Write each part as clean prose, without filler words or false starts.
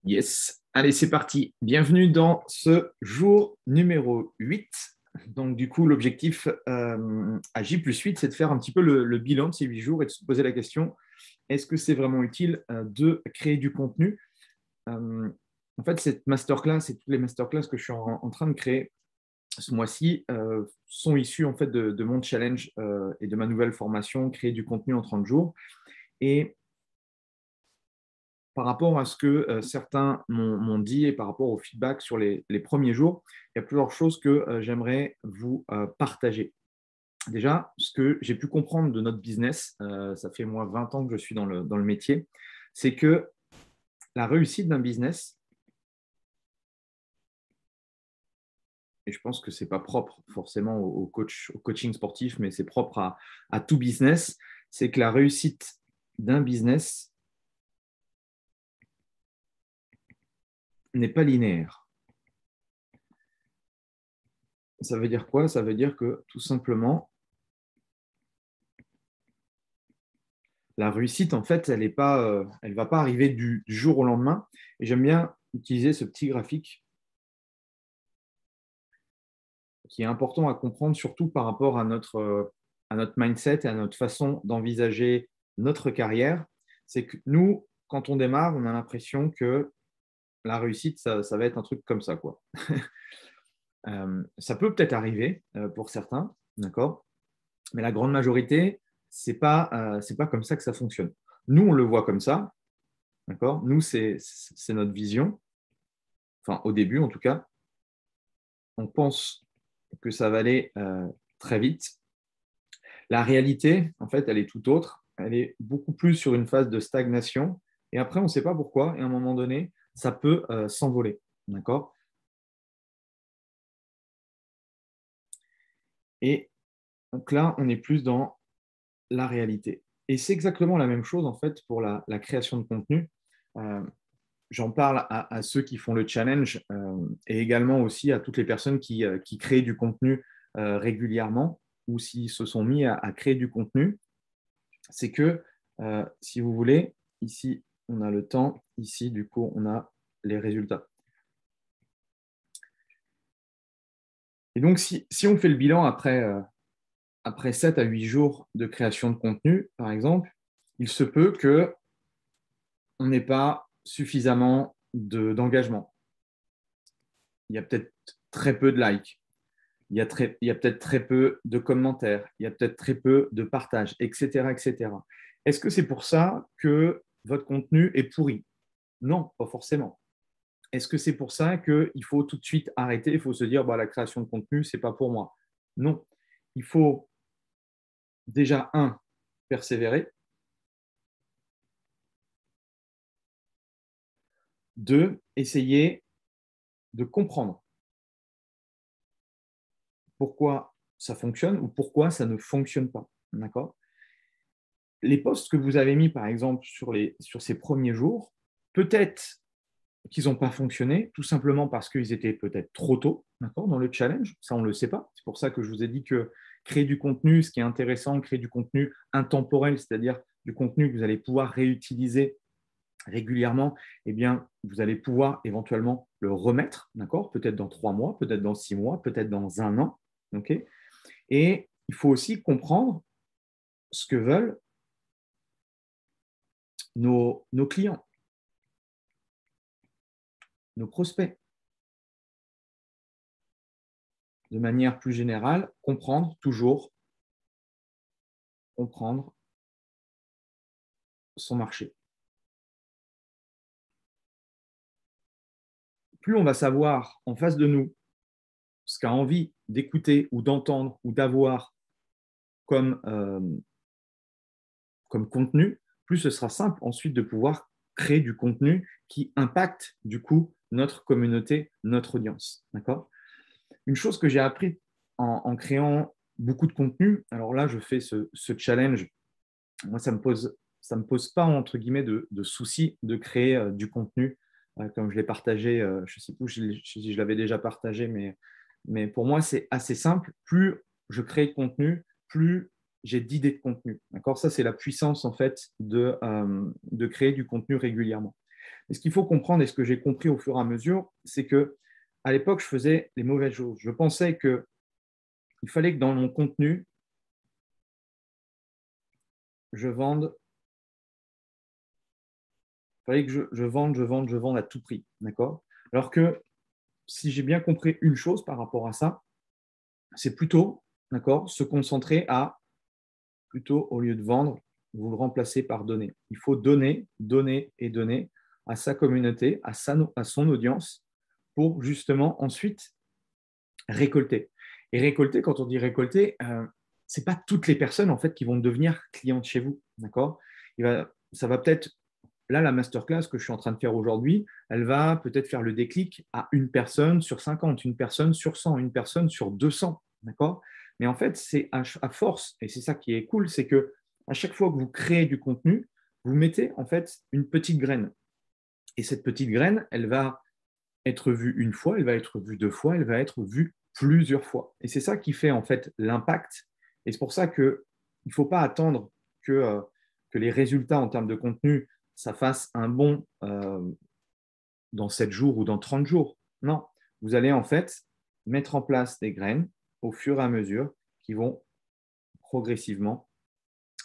Yes. Allez, c'est parti. Bienvenue dans ce jour numéro 8. Donc, du coup, l'objectif à J+8, c'est de faire un petit peu le bilan de ces 8 jours et de se poser la question, est-ce que c'est vraiment utile de créer du contenu? En fait, cette masterclass et toutes les masterclass que je suis en train de créer ce mois-ci sont issues en fait, de mon challenge et de ma nouvelle formation, créer du contenu en 30 jours. Et par rapport à ce que certains m'ont dit et par rapport au feedback sur les premiers jours, il y a plusieurs choses que j'aimerais vous partager. Déjà, ce que j'ai pu comprendre de notre business, ça fait moi 20 ans que je suis dans le métier, c'est que la réussite d'un business, et je pense que ce n'est pas propre forcément au coaching sportif, mais c'est propre à tout business, c'est que la réussite d'un business n'est pas linéaire. Ça veut dire quoi? Ça veut dire que tout simplement, la réussite, en fait, elle ne va pas arriver du jour au lendemain. Et j'aime bien utiliser ce petit graphique qui est important à comprendre, surtout par rapport à notre mindset et à notre façon d'envisager notre carrière. C'est que nous, quand on démarre, on a l'impression que la réussite, ça va être un truc comme ça, quoi. Ça peut peut-être arriver pour certains, d'accord? Mais la grande majorité, c'est pas comme ça que ça fonctionne. Nous, on le voit comme ça, d'accord? Nous, c'est notre vision, enfin au début en tout cas. On pense que ça va aller très vite. La réalité, en fait, elle est tout autre. Elle est beaucoup plus sur une phase de stagnation. Et après, on ne sait pas pourquoi. Et à un moment donné, ça peut s'envoler, d'accord? Et donc là, on est plus dans la réalité. Et c'est exactement la même chose, en fait, pour la création de contenu. Euh, J'en parle à ceux qui font le challenge et également aussi à toutes les personnes qui créent du contenu régulièrement ou s'ils se sont mis à créer du contenu. C'est que, si vous voulez, ici, on a le temps, ici, du coup, on a les résultats. Et donc, si on fait le bilan après 7 à 8 jours de création de contenu, par exemple, il se peut qu'on n'ait pas suffisamment d'engagement. Il y a peut-être très peu de likes. Il y a peut-être très peu de commentaires, il y a peut-être très peu de partages, etc., etc. Est-ce que c'est pour ça que votre contenu est pourri? Non, pas forcément. Est-ce que c'est pour ça qu'il faut tout de suite arrêter? Il faut se dire, bah, la création de contenu, ce n'est pas pour moi. Non. Il faut déjà, persévérer. 2, essayer de comprendre pourquoi ça fonctionne ou pourquoi ça ne fonctionne pas. D'accord? Les posts que vous avez mis, par exemple, sur ces premiers jours, peut-être qu'ils n'ont pas fonctionné, tout simplement parce qu'ils étaient peut-être trop tôt, d'accord, dans le challenge. Ça, on ne le sait pas. C'est pour ça que je vous ai dit que créer du contenu, ce qui est intéressant, créer du contenu intemporel, c'est-à-dire du contenu que vous allez pouvoir réutiliser régulièrement, eh bien, vous allez pouvoir éventuellement le remettre, d'accord, peut-être dans 3 mois, peut-être dans 6 mois, peut-être dans 1 an. Okay, et il faut aussi comprendre ce que veulent nos clients, nos prospects. De manière plus générale, toujours comprendre son marché. Plus on va savoir en face de nous ce qu'a envie d'écouter ou d'entendre ou d'avoir comme, comme contenu, plus ce sera simple ensuite de pouvoir créer du contenu qui impacte du coup notre communauté, notre audience. D'accord? Une chose que j'ai appris en créant beaucoup de contenu, alors là, je fais ce challenge. Moi, ça me pose pas, entre guillemets, de soucis de créer du contenu, comme je l'ai partagé, je ne sais plus si je l'avais déjà partagé, mais pour moi, c'est assez simple. Plus je crée de contenu, plus j'ai d'idées de contenu. D'accord? Ça, c'est la puissance, en fait, de créer du contenu régulièrement. Et ce qu'il faut comprendre et ce que j'ai compris au fur et à mesure, c'est que à l'époque, je faisais les mauvaises choses. Je pensais qu'il fallait que dans mon contenu, je vende, il fallait que je vende à tout prix. D'accord? Alors que si j'ai bien compris une chose par rapport à ça, c'est plutôt, d'accord, se concentrer à, plutôt au lieu de vendre, vous le remplacez par donner. Il faut donner, donner et donner à sa communauté, à son audience, pour justement ensuite récolter. Et récolter, quand on dit récolter, ce n'est pas toutes les personnes en fait qui vont devenir clientes chez vous. D'accord? Ça va peut-être, là, la masterclass que je suis en train de faire aujourd'hui, elle va peut-être faire le déclic à une personne sur 50, une personne sur 100, une personne sur 200. D'accord? Mais en fait, c'est à force, et c'est ça qui est cool, c'est que à chaque fois que vous créez du contenu, vous mettez en fait une petite graine. Et cette petite graine, elle va être vue une fois, elle va être vue deux fois, elle va être vue plusieurs fois. Et c'est ça qui fait en fait l'impact. Et c'est pour ça qu'il ne faut pas attendre que les résultats en termes de contenu, ça fasse un bond dans 7 jours ou dans 30 jours. Non, vous allez en fait mettre en place des graines au fur et à mesure qui vont progressivement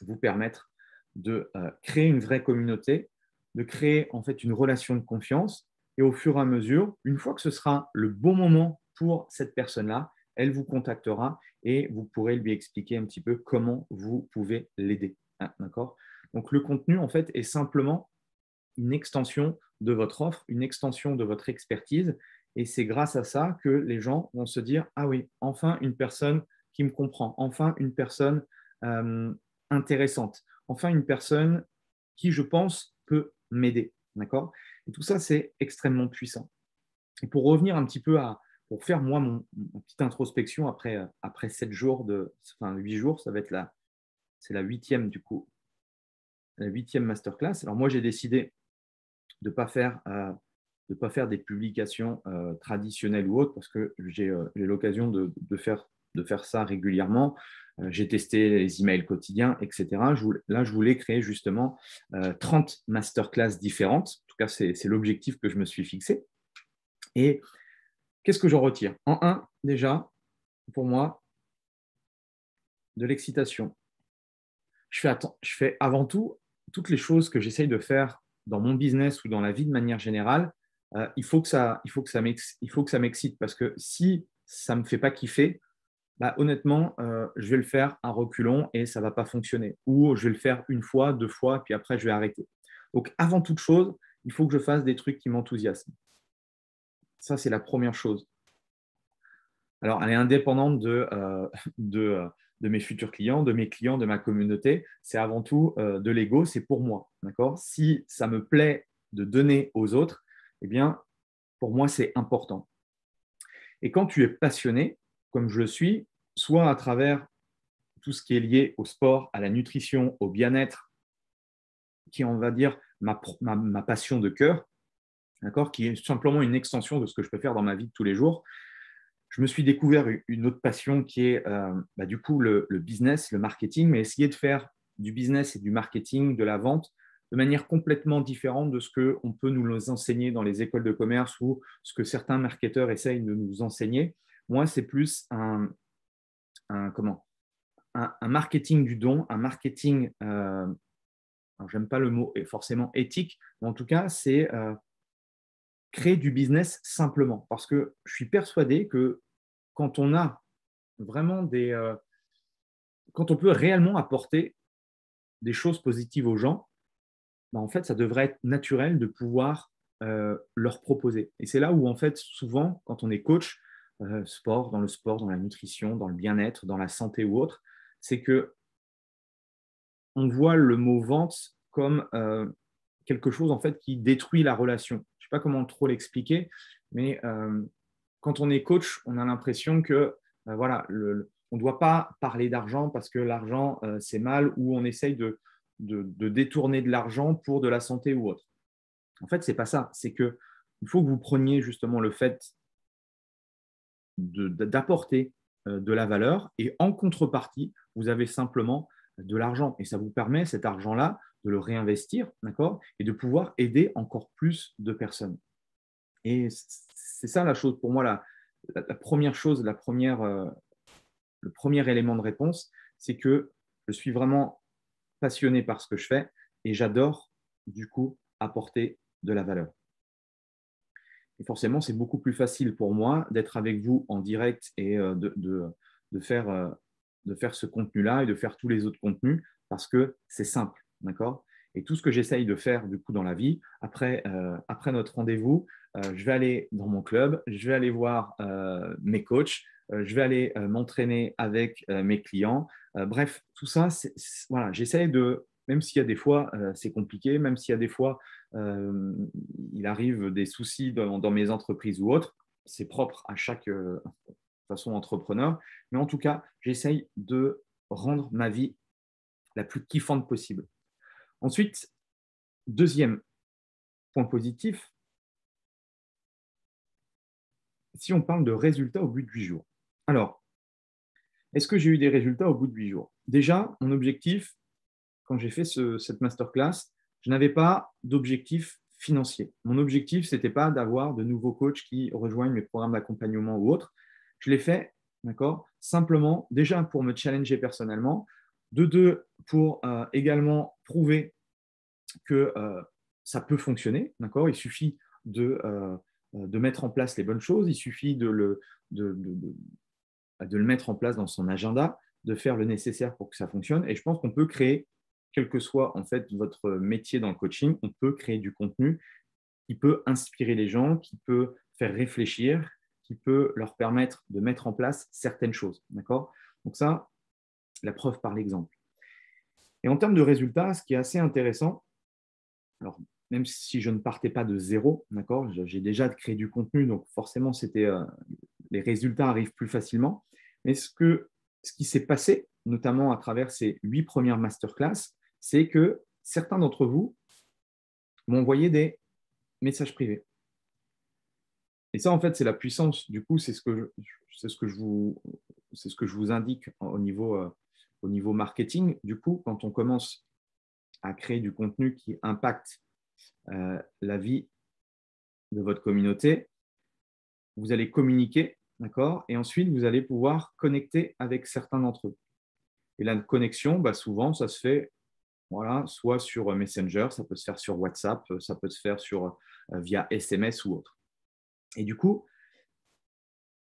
vous permettre de créer une vraie communauté, de créer en fait une relation de confiance. Et au fur et à mesure, une fois que ce sera le bon moment pour cette personne-là, elle vous contactera et vous pourrez lui expliquer un petit peu comment vous pouvez l'aider. Ah, d'accord? Donc le contenu en fait est simplement une extension de votre offre, une extension de votre expertise. Et c'est grâce à ça que les gens vont se dire, ah oui, enfin une personne qui me comprend, enfin une personne intéressante, enfin une personne qui, je pense, peut m'aider. D'accord? Et tout ça, c'est extrêmement puissant. Et pour revenir un petit peu pour faire moi ma petite introspection après 7 jours, enfin 8 jours, ça va être c'est la huitième du coup, la huitième masterclass. Alors moi, j'ai décidé de ne pas faire des publications traditionnelles ou autres parce que j'ai l'occasion de faire ça régulièrement. J'ai testé les emails quotidiens, etc. Là, je voulais créer justement 30 masterclass différentes. En tout cas, c'est l'objectif que je me suis fixé. Et qu'est-ce que j'en retire? En un, déjà, pour moi, de l'excitation. Je fais avant tout toutes les choses que j'essaye de faire dans mon business ou dans la vie de manière générale. Il faut que ça m'excite parce que si ça ne me fait pas kiffer, bah, honnêtement, je vais le faire à reculons et ça ne va pas fonctionner. Ou je vais le faire une fois, deux fois, puis après, je vais arrêter. Donc, avant toute chose, il faut que je fasse des trucs qui m'enthousiasment. Ça, c'est la première chose. Alors, elle est indépendante de mes futurs clients, de mes clients, de ma communauté. C'est avant tout de l'ego, c'est pour moi. D'accord? Si ça me plaît de donner aux autres, eh bien, pour moi, c'est important. Et quand tu es passionné, comme je le suis, soit à travers tout ce qui est lié au sport, à la nutrition, au bien-être, qui est, on va dire, ma passion de cœur, d'accord, qui est simplement une extension de ce que je peux faire dans ma vie de tous les jours, je me suis découvert une autre passion qui est du coup le business, le marketing, mais essayer de faire du business et du marketing, de la vente, de manière complètement différente de ce qu'on peut nous enseigner dans les écoles de commerce ou ce que certains marketeurs essayent de nous enseigner. Moi, c'est plus un marketing du don, un marketing, j'aime pas le mot forcément éthique, mais en tout cas, c'est créer du business simplement. Parce que je suis persuadé que quand on a vraiment quand on peut réellement apporter des choses positives aux gens, bah, en fait, ça devrait être naturel de pouvoir leur proposer. Et c'est là où, en fait, souvent, quand on est coach, dans le sport, dans la nutrition, dans le bien-être, dans la santé ou autre, c'est que on voit le mot vente comme quelque chose en fait qui détruit la relation. Je ne sais pas comment trop l'expliquer, mais quand on est coach, on a l'impression que voilà, on ne doit pas parler d'argent parce que l'argent c'est mal ou on essaye de détourner de l'argent pour de la santé ou autre. En fait, c'est pas ça. C'est que il faut que vous preniez justement le fait d'apporter de la valeur et en contrepartie, vous avez simplement de l'argent et ça vous permet cet argent-là de le réinvestir, d'accord, et de pouvoir aider encore plus de personnes. Et c'est ça la chose pour moi, la première chose, le premier élément de réponse, c'est que je suis vraiment passionné par ce que je fais et j'adore du coup apporter de la valeur. Et forcément, c'est beaucoup plus facile pour moi d'être avec vous en direct et de faire ce contenu-là et de faire tous les autres contenus parce que c'est simple, d'accord. Et tout ce que j'essaye de faire du coup dans la vie, après notre rendez-vous, je vais aller dans mon club, je vais aller voir mes coachs, je vais aller m'entraîner avec mes clients. Bref, tout ça, voilà, j'essaye de, même s'il y a des fois c'est compliqué, même s'il y a des fois euh, il arrive des soucis dans mes entreprises ou autres. C'est propre à chaque façon entrepreneur. Mais en tout cas, j'essaye de rendre ma vie la plus kiffante possible. Ensuite, deuxième point positif, si on parle de résultats au bout de 8 jours. Alors, est-ce que j'ai eu des résultats au bout de 8 jours? Déjà, mon objectif, quand j'ai fait cette masterclass, je n'avais pas d'objectif financier. Mon objectif, ce n'était pas d'avoir de nouveaux coachs qui rejoignent mes programmes d'accompagnement ou autres. Je l'ai fait, d'accord, simplement, déjà pour me challenger personnellement, de deux, pour également prouver que ça peut fonctionner, d'accord. Il suffit de mettre en place les bonnes choses, il suffit de le mettre en place dans son agenda, de faire le nécessaire pour que ça fonctionne. Et je pense qu'on peut créer, quel que soit en fait votre métier dans le coaching, on peut créer du contenu qui peut inspirer les gens, qui peut faire réfléchir, qui peut leur permettre de mettre en place certaines choses. D'accord. Donc ça, la preuve par l'exemple. Et en termes de résultats, ce qui est assez intéressant, alors même si je ne partais pas de zéro, d'accord, j'ai déjà créé du contenu, donc forcément les résultats arrivent plus facilement. Mais ce qui s'est passé, notamment à travers ces 8 premières masterclass, c'est que certains d'entre vous m'ont envoyé des messages privés. Et ça, en fait, c'est la puissance. Du coup, c'est ce que je vous indique au niveau marketing. Du coup, quand on commence à créer du contenu qui impacte la vie de votre communauté, vous allez communiquer, d'accord, et ensuite, vous allez pouvoir connecter avec certains d'entre eux. Et la connexion, bah, souvent, ça se fait voilà, soit sur Messenger, ça peut se faire sur WhatsApp, ça peut se faire via SMS ou autre. Et du coup,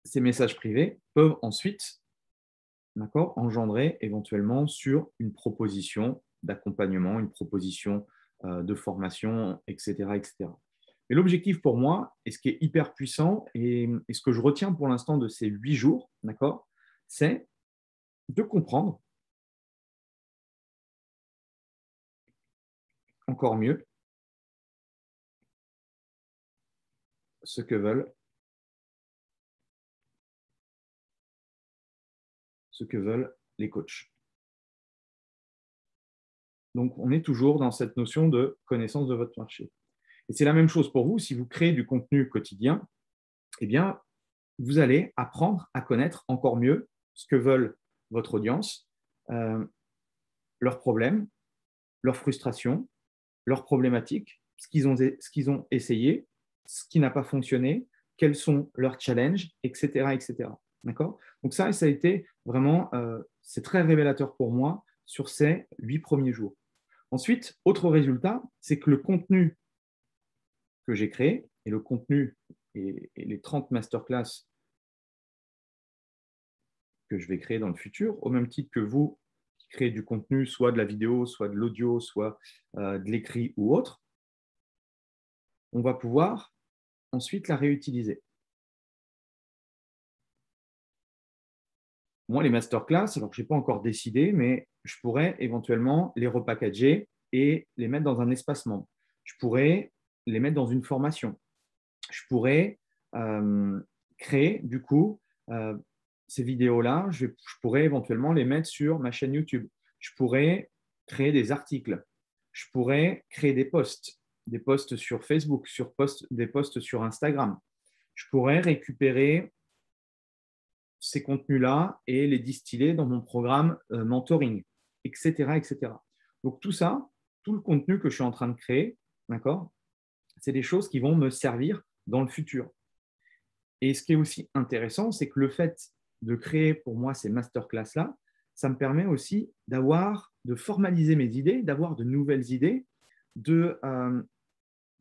ces messages privés peuvent ensuite engendrer éventuellement sur une proposition d'accompagnement, une proposition de formation, etc., etc. Et l'objectif pour moi, et ce qui est hyper puissant, et ce que je retiens pour l'instant de ces 8 jours, c'est de comprendre encore mieux ce que veulent les coachs. Donc, on est toujours dans cette notion de connaissance de votre marché. Et c'est la même chose pour vous. Si vous créez du contenu quotidien, eh bien, vous allez apprendre à connaître encore mieux ce que veulent votre audience, leurs problèmes, leurs frustrations, leurs problématiques, ce qu'ils ont essayé, ce qui n'a pas fonctionné, quels sont leurs challenges, etc. etc. D'accord. Donc ça a été vraiment, c'est très révélateur pour moi sur ces 8 premiers jours. Ensuite, autre résultat, c'est que le contenu que j'ai créé et le contenu et les 30 masterclass que je vais créer dans le futur, au même titre que vous qui créez du contenu, soit de la vidéo, soit de l'audio, soit de l'écrit ou autre, on va pouvoir ensuite la réutiliser. Moi, les masterclass, alors je n'ai pas encore décidé, mais je pourrais éventuellement les repackager et les mettre dans un espace membre. Je pourrais les mettre dans une formation. Je pourrais créer, du coup, ces vidéos-là, je pourrais éventuellement les mettre sur ma chaîne YouTube. Je pourrais créer des articles. Je pourrais créer des posts sur Facebook, des posts sur Instagram. Je pourrais récupérer ces contenus-là et les distiller dans mon programme mentoring, etc., etc. Donc tout ça, tout le contenu que je suis en train de créer, d'accord, c'est des choses qui vont me servir dans le futur. Et ce qui est aussi intéressant, c'est que le fait de créer pour moi ces masterclass-là, ça me permet aussi de formaliser mes idées, d'avoir de nouvelles idées,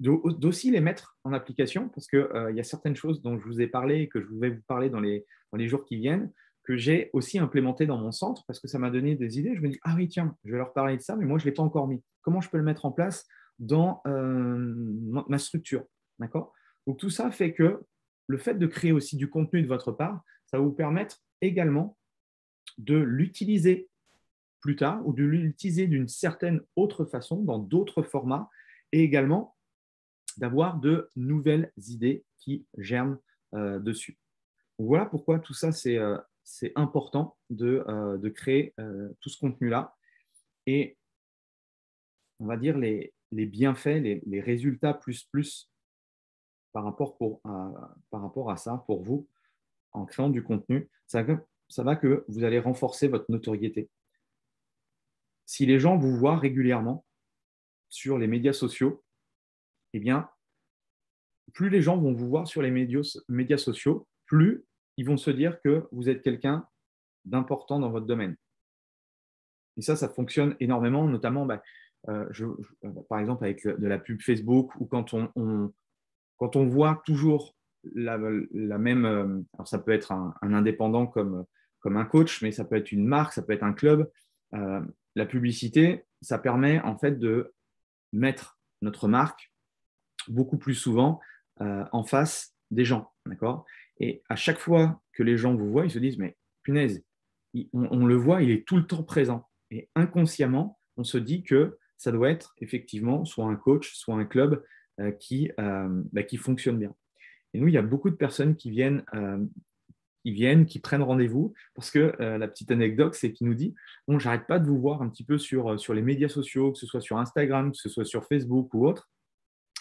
d'aussi les mettre en application, parce qu'il y a certaines choses dont je vous ai parlé et que je vais vous parler dans les jours qui viennent, que j'ai aussi implémenté dans mon centre, parce que ça m'a donné des idées. Je me dis, ah oui, tiens, je vais leur parler de ça, mais moi, je ne l'ai pas encore mis. Comment je peux le mettre en place dans ma structure, d'accord? Donc, tout ça fait que le fait de créer aussi du contenu de votre part, ça va vous permettre également de l'utiliser plus tard ou de l'utiliser d'une certaine autre façon, dans d'autres formats, et également d'avoir de nouvelles idées qui germent dessus. Donc, voilà pourquoi tout ça, c'est important de créer tout ce contenu-là. Et on va dire les bienfaits, les résultats plus par rapport à ça pour vous, en créant du contenu, ça va que vous allez renforcer votre notoriété. Si les gens vous voient régulièrement sur les médias sociaux, eh bien, plus les gens vont vous voir sur les médias sociaux, plus ils vont se dire que vous êtes quelqu'un d'important dans votre domaine. Et ça fonctionne énormément, notamment par exemple avec de la pub Facebook ou quand on voit toujours la même, alors ça peut être un indépendant comme un coach, mais ça peut être une marque, ça peut être un club. La publicité, ça permet en fait de mettre notre marque beaucoup plus souvent en face des gens, d'accord? Et à chaque fois que les gens vous voient, ils se disent, mais punaise, on le voit, il est tout le temps présent. Et inconsciemment, on se dit que ça doit être effectivement soit un coach, soit un club qui fonctionne bien. Et nous, il y a beaucoup de personnes qui viennent, qui prennent rendez-vous, parce que la petite anecdote, c'est qu'il nous dit, bon, j'arrête pas de vous voir un petit peu sur les médias sociaux, que ce soit sur Instagram, que ce soit sur Facebook ou autre,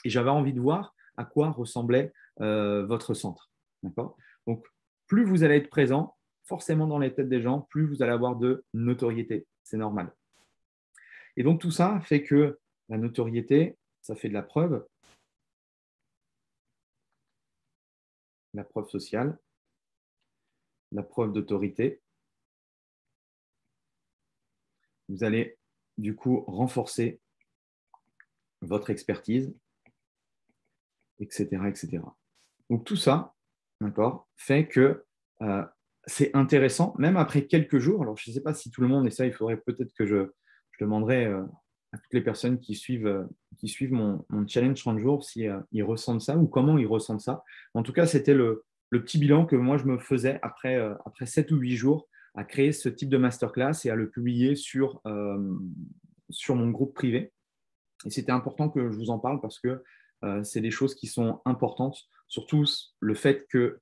et j'avais envie de voir à quoi ressemblait votre centre. D'accord? Donc, plus vous allez être présent, forcément dans les têtes des gens, plus vous allez avoir de notoriété. C'est normal. Et donc, tout ça fait que la notoriété, ça fait de la preuve sociale, la preuve d'autorité. Vous allez du coup renforcer votre expertise, etc., etc. Donc tout ça, d'accord, fait que c'est intéressant, même après quelques jours. Alors je ne sais pas si tout le monde, et ça, il faudrait peut-être que je demanderai à toutes les personnes qui suivent mon challenge 30 jours si ils ressentent ça ou comment ils ressentent ça. En tout cas, c'était le petit bilan que moi je me faisais après 7 ou 8 jours à créer ce type de masterclass et à le publier sur mon groupe privé. Et c'était important que je vous en parle parce que c'est des choses qui sont importantes, surtout le fait que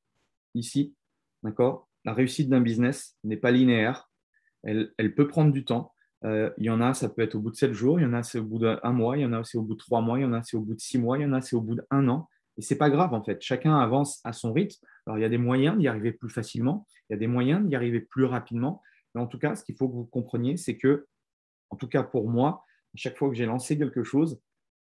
ici, d'accord, la réussite d'un business n'est pas linéaire, elle peut prendre du temps. Il y en a, ça peut être au bout de 7 jours, il y en a, c'est au bout d'un mois, il y en a, c'est au bout de 3 mois, il y en a, c'est au bout de 6 mois, il y en a, c'est au bout d'un an. Et ce n'est pas grave en fait, chacun avance à son rythme. Alors il y a des moyens d'y arriver plus facilement, il y a des moyens d'y arriver plus rapidement. Mais en tout cas, ce qu'il faut que vous compreniez, c'est que, en tout cas pour moi, à chaque fois que j'ai lancé quelque chose,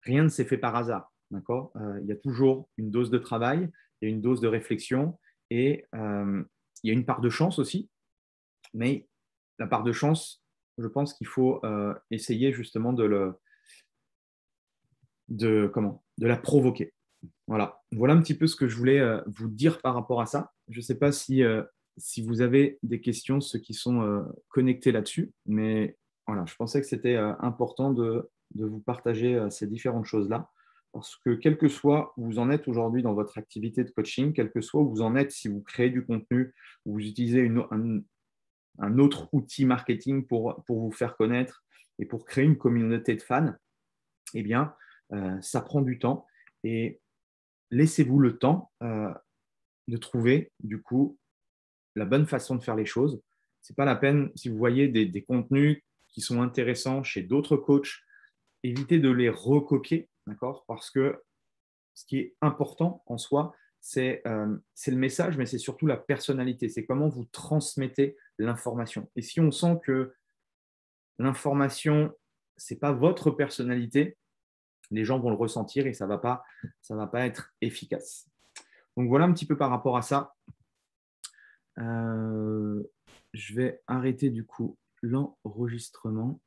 rien ne s'est fait par hasard. D'accord, il y a toujours une dose de travail, il y a une dose de réflexion et il y a une part de chance aussi. Mais la part de chance, je pense qu'il faut essayer justement de la provoquer. Voilà un petit peu ce que je voulais vous dire par rapport à ça. Je ne sais pas si vous avez des questions, ceux qui sont connectés là-dessus, mais voilà, je pensais que c'était important de vous partager ces différentes choses-là. Parce que quel que soit où vous en êtes aujourd'hui dans votre activité de coaching, quel que soit où vous en êtes, si vous créez du contenu ou vous utilisez un autre outil marketing pour vous faire connaître et pour créer une communauté de fans, eh bien, ça prend du temps et laissez-vous le temps de trouver du coup la bonne façon de faire les choses. Ce n'est pas la peine, si vous voyez des contenus qui sont intéressants chez d'autres coachs, évitez de les recopier, d'accord? Parce que ce qui est important en soi, c'est le message, mais c'est surtout la personnalité. C'est comment vous transmettez l'information. Et si on sent que l'information c'est pas votre personnalité, les gens vont le ressentir et ça va pas être efficace. Donc voilà un petit peu par rapport à ça. Je vais arrêter du coup l'enregistrement.